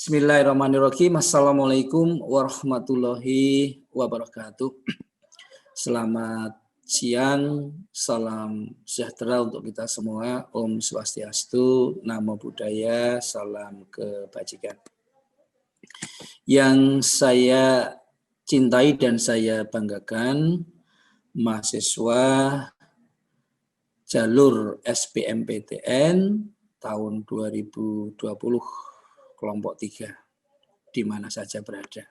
Bismillahirrahmanirrahim. Assalamualaikum warahmatullahi wabarakatuh. Selamat siang, salam sejahtera untuk kita semua. Om Swastiastu, Namo Buddhaya, salam kebajikan. Yang saya cintai dan saya banggakan, mahasiswa jalur SBMPTN tahun 2020 kelompok 3 di mana saja berada.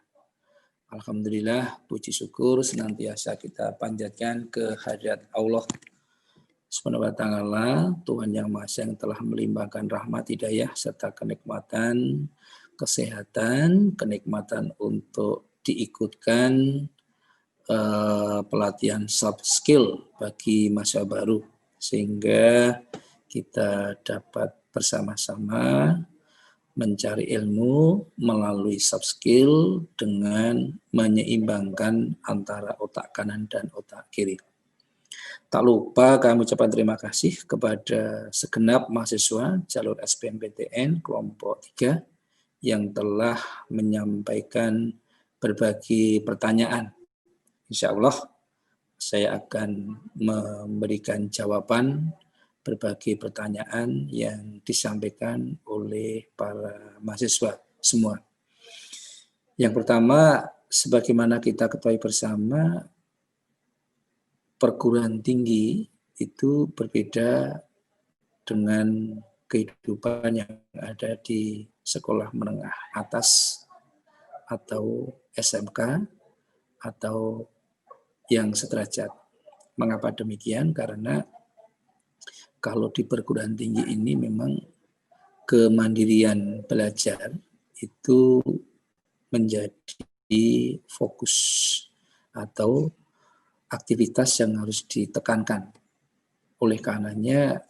Alhamdulillah, puji syukur senantiasa kita panjatkan kehadirat Allah Subhanahu wa taala, Tuhan Yang Maha Esa yang telah melimpahkan rahmat hidayah serta kenikmatan, kesehatan, kenikmatan untuk diikutkan pelatihan soft skill bagi masa baru, sehingga kita dapat bersama-sama mencari ilmu melalui soft skill dengan menyeimbangkan antara otak kanan dan otak kiri. Tak lupa kami ucapkan terima kasih kepada segenap mahasiswa jalur SBMPTN kelompok 3 yang telah menyampaikan berbagai pertanyaan. Insya Allah saya akan memberikan jawaban berbagai pertanyaan yang disampaikan oleh para mahasiswa semua. Yang pertama, sebagaimana kita ketahui bersama, perguruan tinggi itu berbeda dengan kehidupan yang ada di sekolah menengah atas atau SMK atau yang sederajat. Mengapa demikian? Karena kalau di perguruan tinggi ini memang kemandirian belajar itu menjadi fokus atau aktivitas yang harus ditekankan. Oleh karenanya,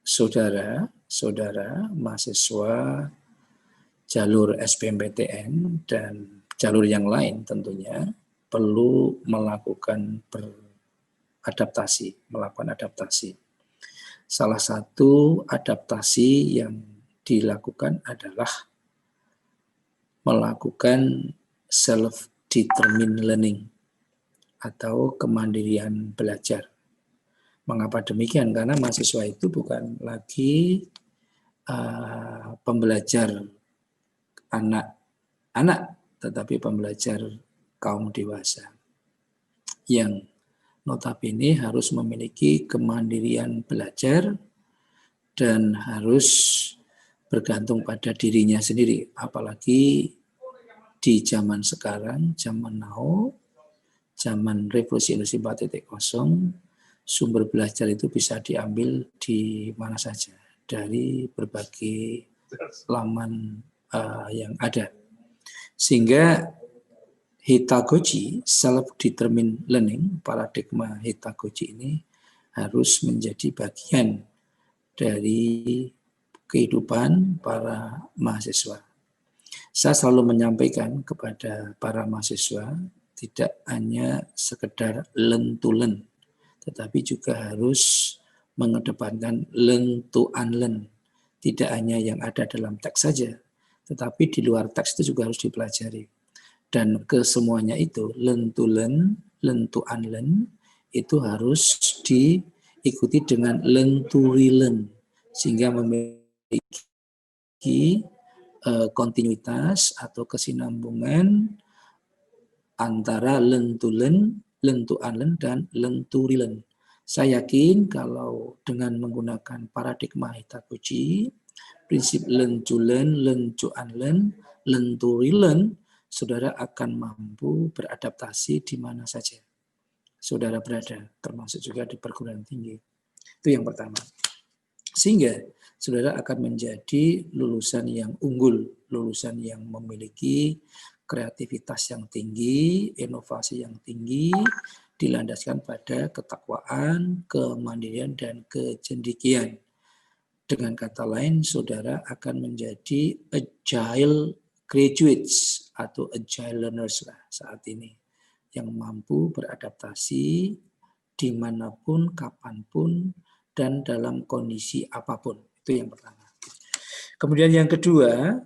saudara-saudara mahasiswa jalur SBMPTN dan jalur yang lain tentunya perlu melakukan adaptasi. Salah satu adaptasi yang dilakukan adalah melakukan self-determined learning atau kemandirian belajar. Mengapa demikian? Karena mahasiswa itu bukan lagi pembelajar anak-anak, tetapi pembelajar kaum dewasa yang notabene harus memiliki kemandirian belajar dan harus bergantung pada dirinya sendiri. Apalagi di zaman sekarang, zaman now, zaman revolusi industri 4.0, sumber belajar itu bisa diambil di mana saja, dari berbagai laman yang ada. Sehingga Hitagoji, self-determined learning, paradigma Hitagoji ini harus menjadi bagian dari kehidupan para mahasiswa. Saya selalu menyampaikan kepada para mahasiswa, tidak hanya sekedar learn to learn, tetapi juga harus mengedepankan learn to unlearn. Tidak hanya yang ada dalam teks saja, tetapi di luar teks itu juga harus dipelajari. Dan kesemuanya itu, learn to learn, learn to unlearn, itu harus diikuti dengan learn to relearn, sehingga memiliki kontinuitas atau kesinambungan antara learn to unlearn, dan learn to relearn. Saya yakin kalau dengan menggunakan paradigma Hitagoji, prinsip learn to unlearn, learn to relearn, saudara akan mampu beradaptasi di mana saja saudara berada, termasuk juga di perguruan tinggi. Itu yang pertama. Sehingga saudara akan menjadi lulusan yang unggul, lulusan yang memiliki kreativitas yang tinggi, inovasi yang tinggi, dilandaskan pada ketakwaan, kemandirian, dan kecendikian. Dengan kata lain, saudara akan menjadi agile graduates atau agile learners lah saat ini, yang mampu beradaptasi dimanapun, kapanpun, dan dalam kondisi apapun. Itu yang pertama. Kemudian yang kedua,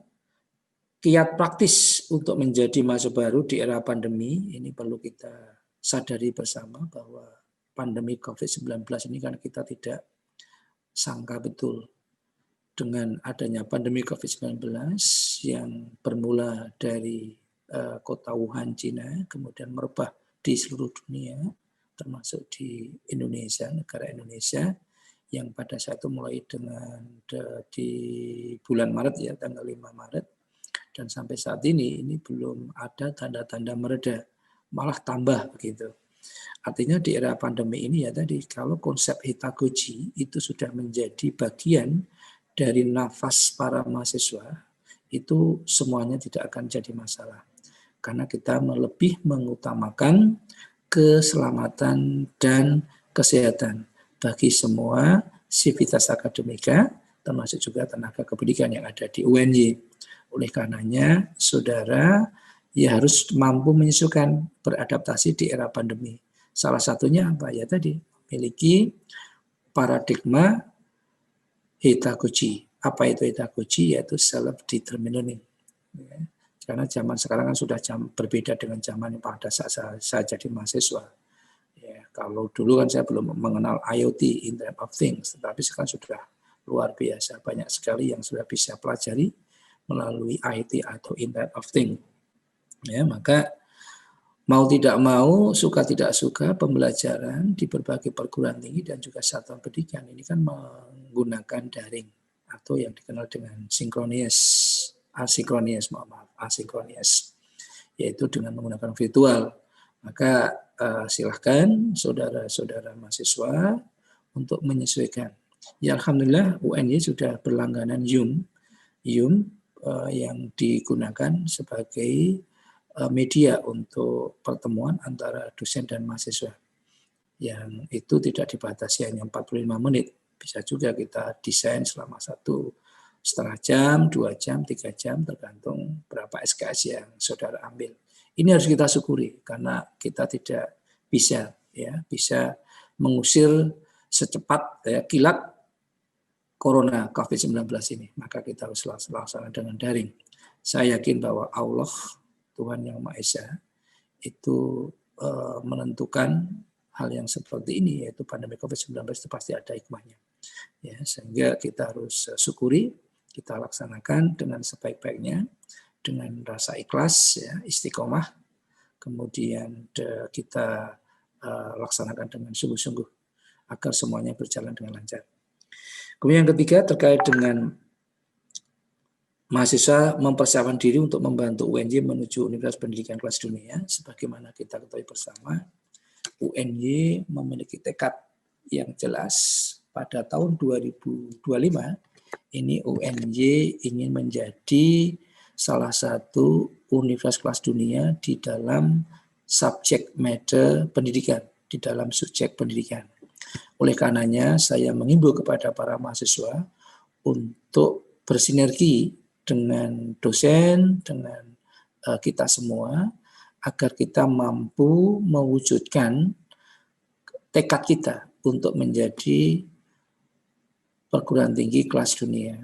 kiat praktis untuk menjadi mahasiswa baru di era pandemi, ini perlu kita sadari bersama bahwa pandemi COVID-19 ini kan kita tidak sangka betul dengan adanya pandemi COVID-19 yang bermula dari kota Wuhan, Cina, kemudian merebak di seluruh dunia, termasuk di Indonesia, negara Indonesia, yang pada saat itu mulai dengan di bulan Maret ya, tanggal 5 Maret, dan sampai saat ini belum ada tanda-tanda mereda, malah tambah begitu. Artinya di era pandemi ini ya tadi, kalau konsep Hitagoji itu sudah menjadi bagian dari nafas para mahasiswa, itu semuanya tidak akan jadi masalah. Karena kita lebih mengutamakan keselamatan dan kesehatan bagi semua sivitas akademika, termasuk juga tenaga kependidikan yang ada di UNY. Oleh karenanya, saudara ya harus mampu menyesuaikan, beradaptasi di era pandemi. Salah satunya apa ya tadi? Memiliki paradigma Hitagoji. Apa itu Hitagoji? Yaitu self-determined learning. Ya. Karena zaman sekarang kan sudah berbeda dengan zaman pada saat saya jadi mahasiswa. Ya, kalau dulu kan saya belum mengenal IoT, Internet of Things, tetapi sekarang sudah luar biasa. Banyak sekali yang sudah bisa pelajari melalui IT atau Internet of Things. Ya, maka mau tidak mau, suka tidak suka, pembelajaran di berbagai perguruan tinggi dan juga satuan pendidikan ini kan menggunakan daring atau yang dikenal dengan asinkronis, yaitu dengan menggunakan virtual. Maka silahkan saudara-saudara mahasiswa untuk menyesuaikan. Ya alhamdulillah UNY sudah berlangganan Zoom yang digunakan sebagai media untuk pertemuan antara dosen dan mahasiswa. Yang itu tidak dibatasi hanya 45 menit. Bisa juga kita desain selama 1,5 jam, 2 jam, 3 jam, tergantung berapa SKS yang saudara ambil. Ini harus kita syukuri karena kita tidak bisa mengusir secepat kilat corona COVID-19 ini. Maka kita harus laksanakan dengan daring. Saya yakin bahwa Allah, Tuhan Yang Maha Esa, itu menentukan hal yang seperti ini, yaitu pandemi COVID-19 itu pasti ada hikmahnya. Ya, sehingga kita harus syukuri, kita laksanakan dengan sebaik-baiknya, dengan rasa ikhlas, ya, istiqomah, kemudian kita laksanakan dengan sungguh-sungguh agar semuanya berjalan dengan lancar. Kemudian yang ketiga terkait dengan mahasiswa mempersiapkan diri untuk membantu UNY menuju Universitas Pendidikan Kelas Dunia. Sebagaimana kita ketahui bersama, UNY memiliki tekad yang jelas. Pada tahun 2025, ini UNY ingin menjadi salah satu universitas kelas dunia di dalam subjek matter pendidikan, di dalam subjek pendidikan. Oleh karenanya, saya mengimbau kepada para mahasiswa untuk bersinergi dengan dosen, dengan kita semua, agar kita mampu mewujudkan tekad kita untuk menjadi perguruan tinggi kelas dunia.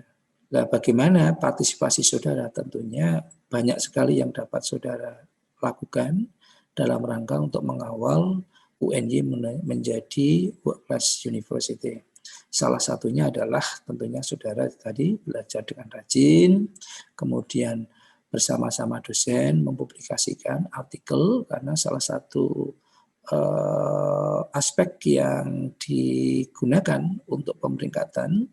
Nah, bagaimana partisipasi saudara? Tentunya banyak sekali yang dapat saudara lakukan dalam rangka untuk mengawal UNY menjadi World Class University. Salah satunya adalah tentunya saudara tadi belajar dengan rajin, kemudian bersama-sama dosen mempublikasikan artikel, karena salah satu aspek yang digunakan untuk pemeringkatan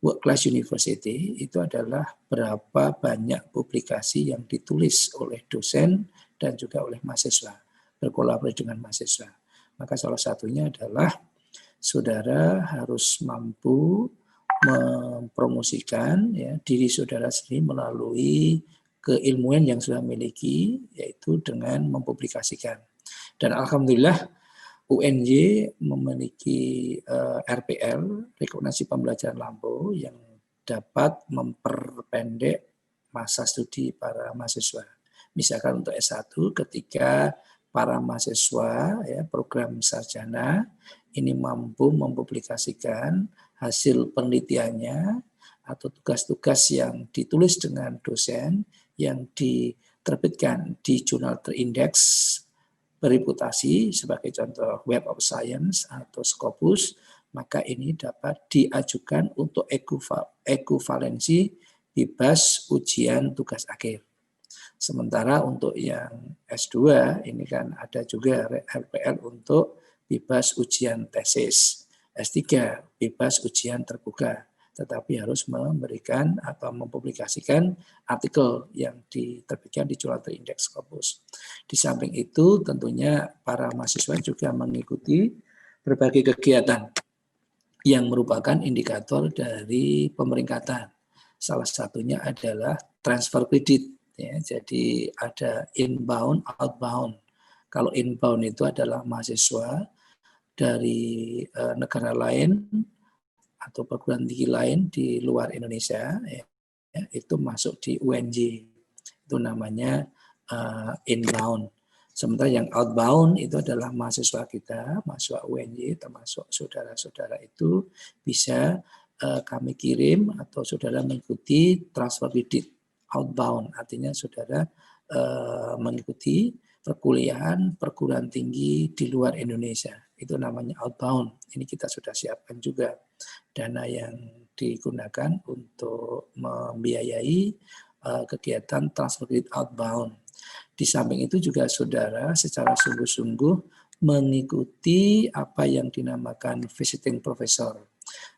World Class University itu adalah berapa banyak publikasi yang ditulis oleh dosen dan juga oleh mahasiswa, berkolaborasi dengan mahasiswa. Maka salah satunya adalah saudara harus mampu mempromosikan diri saudara sendiri melalui keilmuan yang sudah miliki, yaitu dengan mempublikasikan. Dan alhamdulillah UNY memiliki RPL, rekomendasi pembelajaran lampau, yang dapat memperpendek masa studi para mahasiswa. Misalkan untuk S1 ketika para mahasiswa program sarjana ini mampu mempublikasikan hasil penelitiannya atau tugas-tugas yang ditulis dengan dosen yang diterbitkan di jurnal terindeks bereputasi sebagai contoh Web of Science atau Scopus, maka ini dapat diajukan untuk ekuivalensi bebas ujian tugas akhir. Sementara untuk yang S2 ini kan ada juga RPL untuk bebas ujian tesis. S3 bebas ujian terbuka, tetapi harus memberikan atau mempublikasikan artikel yang diterbitkan di jurnal terindeks Scopus. Di samping itu tentunya para mahasiswa juga mengikuti berbagai kegiatan yang merupakan indikator dari pemeringkatan. Salah satunya adalah transfer kredit. Ya, jadi ada inbound, outbound. Kalau inbound itu adalah mahasiswa dari negara lain atau perguruan tinggi lain di luar Indonesia, ya, itu masuk di UNJ. Itu namanya inbound. Sementara yang outbound itu adalah mahasiswa kita, mahasiswa UNJ, termasuk saudara-saudara itu bisa kami kirim atau saudara mengikuti transfer kredit outbound. Artinya saudara mengikuti perkuliahan perguruan tinggi di luar Indonesia. Itu namanya outbound. Ini kita sudah siapkan juga dana yang digunakan untuk membiayai kegiatan transfer kredit outbound. Di samping itu juga saudara secara sungguh-sungguh mengikuti apa yang dinamakan visiting professor.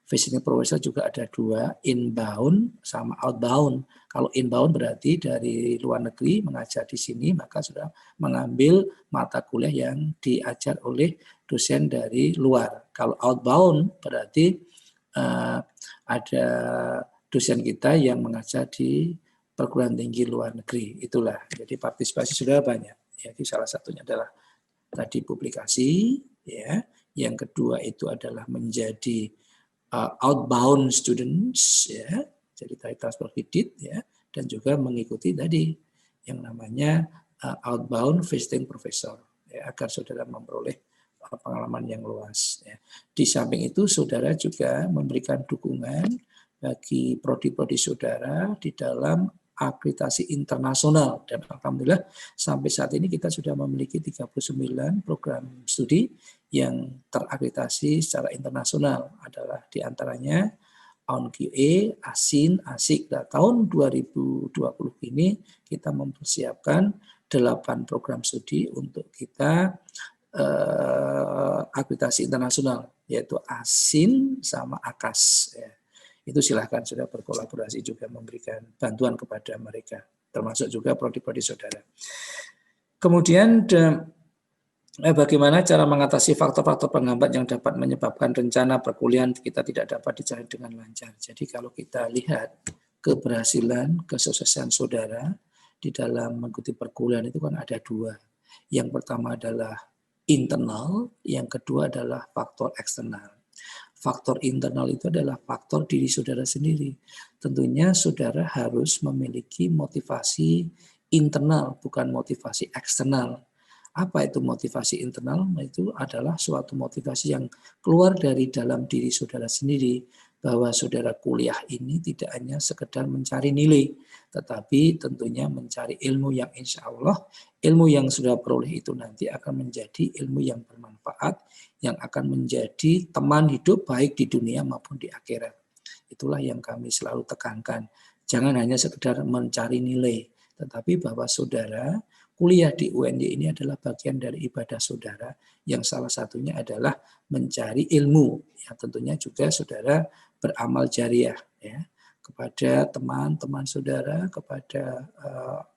Visiting professor juga ada dua, inbound sama outbound. Kalau inbound berarti dari luar negeri mengajar di sini, maka sudah mengambil mata kuliah yang diajar oleh dosen dari luar. Kalau outbound berarti ada dosen kita yang mengajar di perguruan tinggi luar negeri. Itulah, jadi partisipasi sudah banyak. Jadi salah satunya adalah tadi publikasi, ya. Yang kedua itu adalah menjadi outbound students, ya. Jadi tadi transfer kredit, ya, dan juga mengikuti tadi yang namanya outbound visiting professor, ya, agar saudara memperoleh pengalaman yang luas. Ya. Di samping itu saudara juga memberikan dukungan bagi prodi-prodi saudara di dalam akreditasi internasional, dan alhamdulillah sampai saat ini kita sudah memiliki 39 program studi yang terakreditasi secara internasional, adalah diantaranya ONQA, ASIN, ASIK. Nah, tahun 2020 ini kita mempersiapkan 8 program studi untuk kita akreditasi internasional, yaitu ASIN sama AKAS. Ya. Itu silahkan sudah berkolaborasi juga memberikan bantuan kepada mereka, termasuk juga prodi-prodi saudara. Kemudian bagaimana cara mengatasi faktor-faktor penghambat yang dapat menyebabkan rencana perkuliahan kita tidak dapat dijalani dengan lancar. Jadi kalau kita lihat keberhasilan, kesuksesan saudara di dalam mengikuti perkuliahan itu kan ada dua. Yang pertama adalah internal, yang kedua adalah faktor eksternal. Faktor internal itu adalah faktor diri saudara sendiri. Tentunya saudara harus memiliki motivasi internal, bukan motivasi eksternal. Apa itu motivasi internal? Itu adalah suatu motivasi yang keluar dari dalam diri saudara sendiri, bahwa saudara kuliah ini tidak hanya sekedar mencari nilai, tetapi tentunya mencari ilmu yang insya Allah, ilmu yang sudah peroleh itu nanti akan menjadi ilmu yang bermanfaat, yang akan menjadi teman hidup baik di dunia maupun di akhirat. Itulah yang kami selalu tekankan. Jangan hanya sekedar mencari nilai, tetapi bahwa saudara kuliah di UNJ ini adalah bagian dari ibadah saudara, yang salah satunya adalah mencari ilmu. Yang tentunya juga saudara beramal jariah, ya, kepada teman-teman saudara, kepada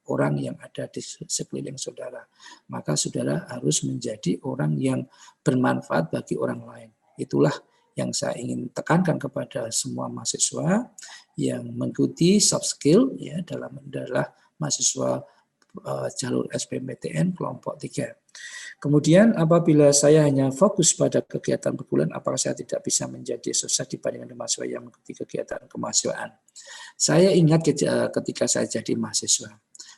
orang yang ada di sekeliling saudara. Maka saudara harus menjadi orang yang bermanfaat bagi orang lain. Itulah yang saya ingin tekankan kepada semua mahasiswa yang mengikuti soft skill, ya, dalam adalah mahasiswa jalur SBMPTN kelompok 3. Kemudian apabila saya hanya fokus pada kegiatan perkuliahan, apakah saya tidak bisa menjadi sukses dibandingkan mahasiswa yang mengikuti kegiatan kemahasiswaan? Saya ingat ketika saya jadi mahasiswa,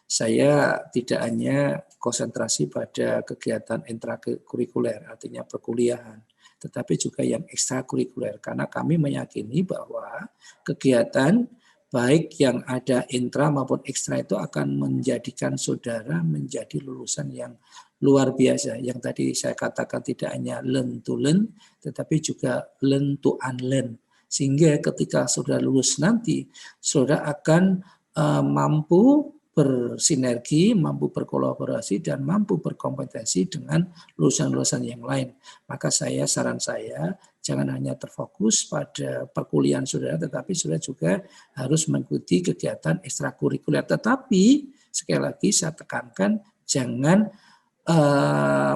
saya tidak hanya konsentrasi pada kegiatan intrakurikuler, artinya perkuliahan, tetapi juga yang ekstrakurikuler, karena kami meyakini bahwa kegiatan baik yang ada intra maupun ekstra itu akan menjadikan saudara menjadi lulusan yang luar biasa. Yang tadi saya katakan tidak hanya learn to learn, tetapi juga learn to unlearn. Sehingga ketika saudara lulus nanti, saudara akan mampu bersinergi, mampu berkolaborasi, dan mampu berkompetensi dengan lulusan-lulusan yang lain. Maka saran saya, jangan hanya terfokus pada perkuliahan saudara, tetapi saudara juga harus mengikuti kegiatan ekstrakurikuler. Tetapi, sekali lagi saya tekankan, jangan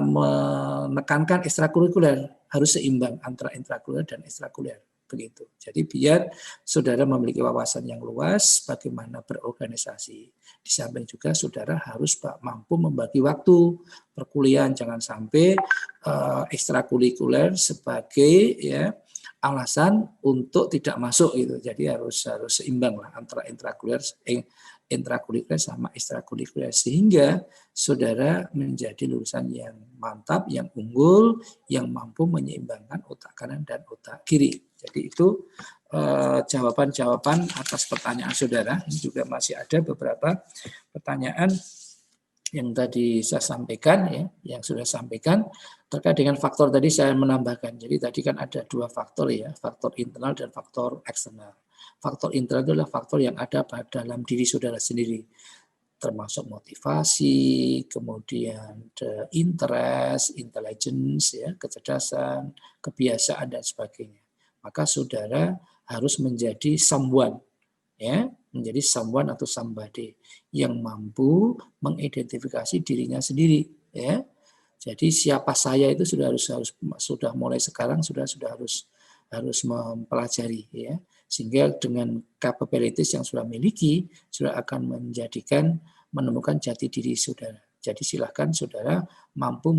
menekankan ekstrakurikuler, harus seimbang antara intrakurikuler dan ekstrakurikuler. Begitu. Jadi biar saudara memiliki wawasan yang luas bagaimana berorganisasi. Di samping juga saudara harus mampu membagi waktu perkuliahan, jangan sampai ekstrakurikuler sebagai alasan untuk tidak masuk gitu. Jadi harus seimbang lah antara intrakurikuler sama ekstrakurikuler sehingga saudara menjadi lulusan yang mantap, yang unggul, yang mampu menyeimbangkan otak kanan dan otak kiri. Jadi itu jawaban-jawaban atas pertanyaan saudara. Ini juga masih ada beberapa pertanyaan yang tadi saya sampaikan, yang sudah sampaikan terkait dengan faktor tadi saya menambahkan. Jadi tadi kan ada dua faktor faktor internal dan faktor eksternal. Faktor internal adalah faktor yang ada pada dalam diri saudara sendiri, termasuk motivasi, kemudian interest, intelligence, kecerdasan, kebiasaan dan sebagainya. Maka saudara harus menjadi someone, menjadi someone atau somebody yang mampu mengidentifikasi dirinya sendiri, Jadi siapa saya itu sudah mulai sekarang sudah harus mempelajari, sehingga dengan capabilities yang sudah miliki sudah akan menemukan jati diri saudara. Jadi silakan saudara mampu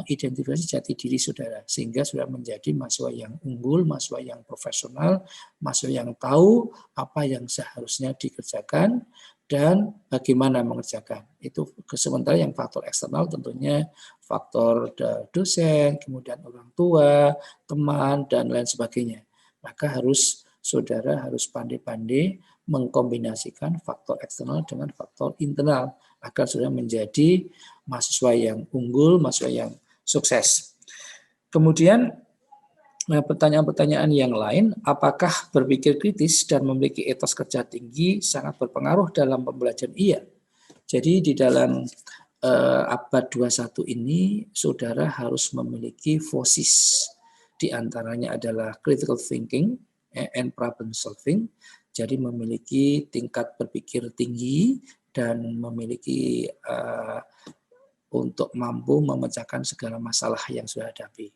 identifikasi jati diri saudara sehingga sudah menjadi mahasiswa yang unggul, mahasiswa yang profesional, mahasiswa yang tahu apa yang seharusnya dikerjakan dan bagaimana mengerjakan. Itu sementara yang faktor eksternal tentunya faktor dosen, kemudian orang tua, teman dan lain sebagainya. Maka saudara harus pandai-pandai mengkombinasikan faktor eksternal dengan faktor internal agar sudah menjadi mahasiswa yang unggul, mahasiswa yang sukses. Kemudian pertanyaan-pertanyaan yang lain, apakah berpikir kritis dan memiliki etos kerja tinggi sangat berpengaruh dalam pembelajaran? Iya. Jadi di dalam abad 21 ini, saudara harus memiliki FOSIS. Di antaranya adalah critical thinking and problem solving. Jadi memiliki tingkat berpikir tinggi dan memiliki untuk mampu memecahkan segala masalah yang sudah hadapi.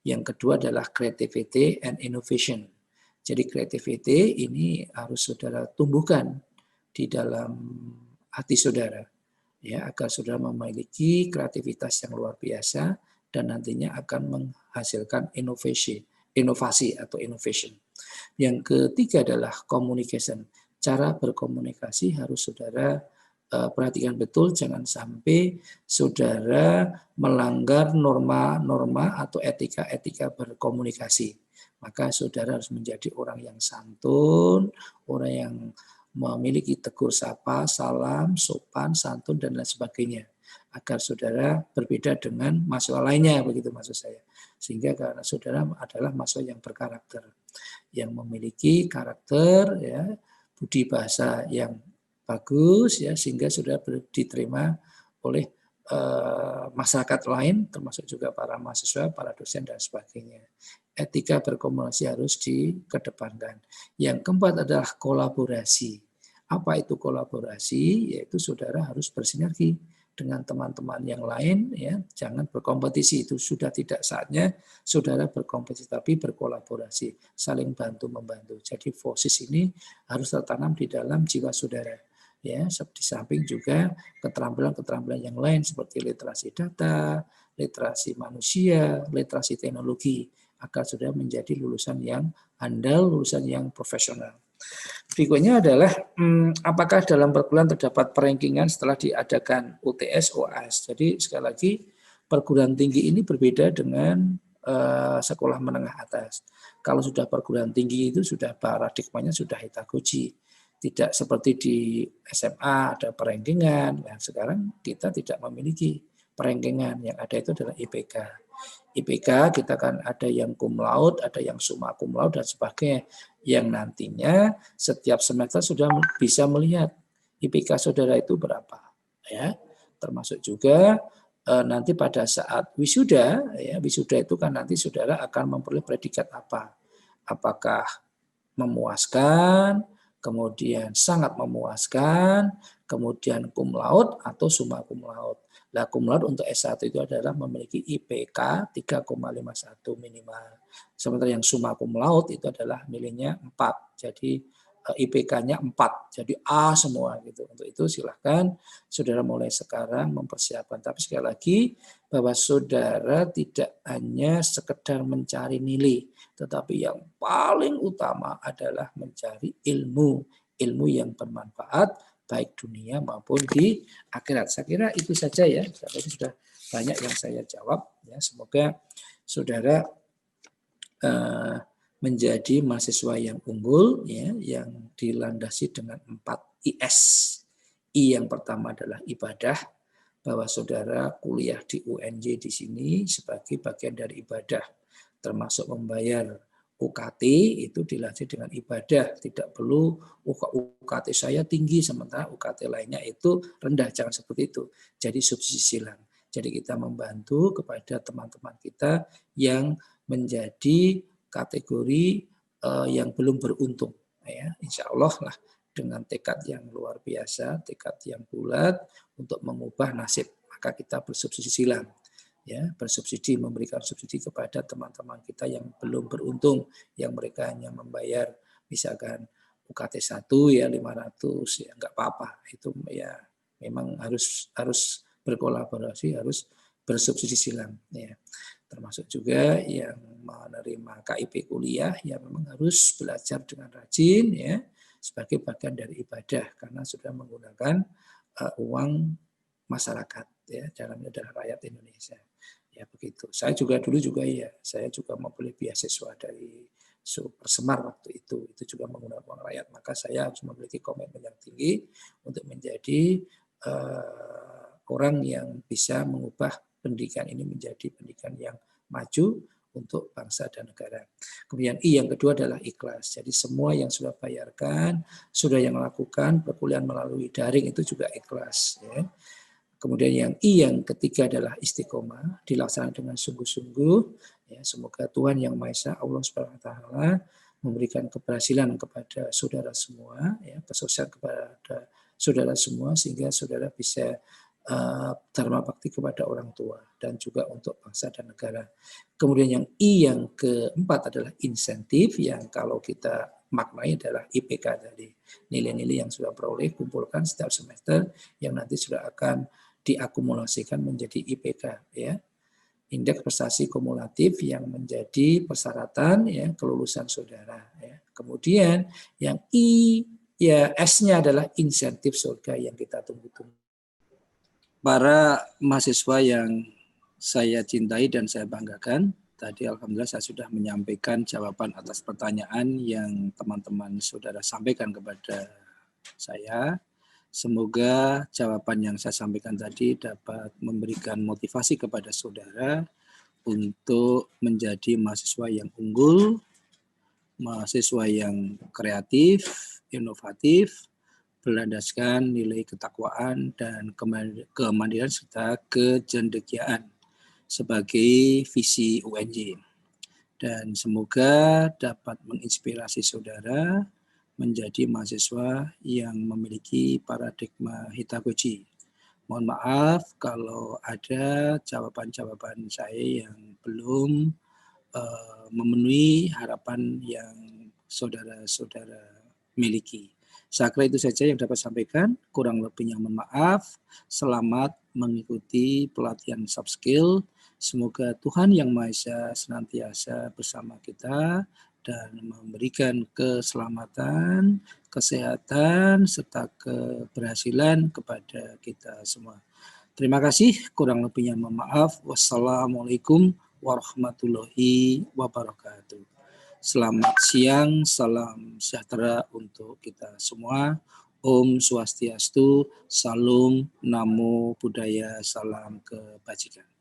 Yang kedua adalah creativity and innovation. Jadi creativity ini harus saudara tumbuhkan di dalam hati saudara, agar saudara memiliki kreativitas yang luar biasa dan nantinya akan menghasilkan inovasi atau innovation. Yang ketiga adalah communication. Cara berkomunikasi harus saudara perhatikan betul, jangan sampai saudara melanggar norma-norma atau etika-etika berkomunikasi. Maka saudara harus menjadi orang yang santun, orang yang memiliki tegur sapa, salam, sopan, santun, dan lain sebagainya. Agar saudara berbeda dengan mahasiswa lainnya, begitu maksud saya. Sehingga karena saudara adalah mahasiswa yang berkarakter, yang memiliki karakter, budi bahasa yang bagus, sehingga sudah diterima oleh masyarakat lain, termasuk juga para mahasiswa, para dosen, dan sebagainya. Etika berkomunikasi harus dikedepankan. Yang keempat adalah kolaborasi. Apa itu kolaborasi? Yaitu saudara harus bersinergi dengan teman-teman yang lain, jangan berkompetisi, itu sudah tidak saatnya saudara berkompetisi, tapi berkolaborasi, saling bantu-membantu. Jadi FOSIS ini harus tertanam di dalam jiwa saudara. Di samping juga keterampilan-keterampilan yang lain seperti literasi data, literasi manusia, literasi teknologi, agar saudara menjadi lulusan yang handal, lulusan yang profesional. Berikutnya adalah apakah dalam perguruan terdapat perankingan setelah diadakan UTS, OAS. Jadi sekali lagi perguruan tinggi ini berbeda dengan sekolah menengah atas. Kalau sudah perguruan tinggi itu sudah paradigmanya sudah hitagogi. Tidak seperti di SMA ada perengkingan. Nah, sekarang kita tidak memiliki perengkingan, yang ada itu adalah IPK. IPK kita kan ada yang cum laude, ada yang summa cum laude dan sebagainya, yang nantinya setiap semester sudah bisa melihat IPK saudara itu berapa, ya. Termasuk juga nanti pada saat wisuda, ya, wisuda itu kan nanti saudara akan memperoleh predikat apa? Apakah memuaskan, kemudian sangat memuaskan, kemudian cum laude atau summa cum laude. Nah, cum laude untuk S1 itu adalah memiliki IPK 3,51 minimal. Sementara yang summa cum laude itu adalah nilainya 4. Jadi IPK-nya 4. Jadi A semua gitu. Untuk itu silahkan saudara mulai sekarang mempersiapkan. Tapi sekali lagi bahwa saudara tidak hanya sekedar mencari nilai, tetapi yang paling utama adalah mencari ilmu yang bermanfaat baik dunia maupun di akhirat. Saya kira itu saja ya. Itu sudah banyak yang saya jawab. Ya, semoga saudara menjadi mahasiswa yang unggul, ya, yang dilandasi dengan 4 IS. I yang pertama adalah ibadah, bahwa saudara kuliah di UNJ di sini sebagai bagian dari ibadah, termasuk membayar UKT itu dilatih dengan ibadah, tidak perlu UKT saya tinggi sementara UKT lainnya itu rendah, jangan seperti itu. Jadi subsidi silang. Jadi kita membantu kepada teman-teman kita yang menjadi kategori yang belum beruntung, ya. Insya Allah lah dengan tekad yang luar biasa, tekad yang bulat untuk mengubah nasib, maka kita bersubsidi silang. Ya, bersubsidi, memberikan subsidi kepada teman-teman kita yang belum beruntung, yang mereka hanya membayar misalkan UKT 1 ya 500 ya enggak apa-apa, itu ya memang harus berkolaborasi, harus bersubsidi silang, ya. Termasuk juga yang menerima KIP kuliah ya memang harus belajar dengan rajin, ya, sebagai bagian dari ibadah karena sudah menggunakan uang masyarakat, ya, dalamnya adalah rakyat Indonesia. Ya begitu. Saya juga dulu juga ya, saya juga memperoleh beasiswa dari Supersemar waktu itu juga menggunakan uang rakyat. Maka saya harus memiliki komitmen yang tinggi untuk menjadi orang yang bisa mengubah pendidikan ini menjadi pendidikan yang maju untuk bangsa dan negara. Kemudian I yang kedua adalah ikhlas. Jadi semua yang sudah bayarkan, sudah yang lakukan perkuliahan melalui daring itu juga ikhlas, ya. Kemudian yang I yang ketiga adalah istiqomah, dilaksanakan dengan sungguh-sungguh. Ya, semoga Tuhan Yang Maha Esa, Allah Subhanahu Wa Taala, memberikan keberhasilan kepada saudara semua, ya, kesuksesan kepada saudara semua sehingga saudara bisa dharma bakti kepada orang tua dan juga untuk bangsa dan negara. Kemudian yang I yang keempat adalah insentif, yang kalau kita maknai adalah IPK tadi, nilai-nilai yang sudah peroleh kumpulkan setiap semester yang nanti sudah akan diakumulasikan menjadi IPK, ya, indeks prestasi kumulatif yang menjadi persyaratan, ya, kelulusan saudara, ya. Kemudian yang I ya S-nya adalah insentif surga yang kita tunggu-tunggu. Para mahasiswa yang saya cintai dan saya banggakan, tadi alhamdulillah saya sudah menyampaikan jawaban atas pertanyaan yang teman-teman saudara sampaikan kepada saya. Semoga jawaban yang saya sampaikan tadi dapat memberikan motivasi kepada saudara untuk menjadi mahasiswa yang unggul, mahasiswa yang kreatif, inovatif, berlandaskan nilai ketakwaan dan kemandirian serta kecendekiaan sebagai visi UNJ. Dan semoga dapat menginspirasi saudara menjadi mahasiswa yang memiliki paradigma Hitagoji. Mohon maaf kalau ada jawaban-jawaban saya yang belum memenuhi harapan yang saudara-saudara miliki. Saya kira itu saja yang dapat sampaikan. Kurang lebihnya mohon maaf. Selamat mengikuti pelatihan soft skill. Semoga Tuhan Yang Maha Esa senantiasa bersama kita dan memberikan keselamatan, kesehatan, serta keberhasilan kepada kita semua. Terima kasih, kurang lebihnya mohon maaf. Wassalamualaikum warahmatullahi wabarakatuh. Selamat siang, salam sejahtera untuk kita semua. Om Swastiastu, Salam, Namo Buddhaya, salam kebajikan.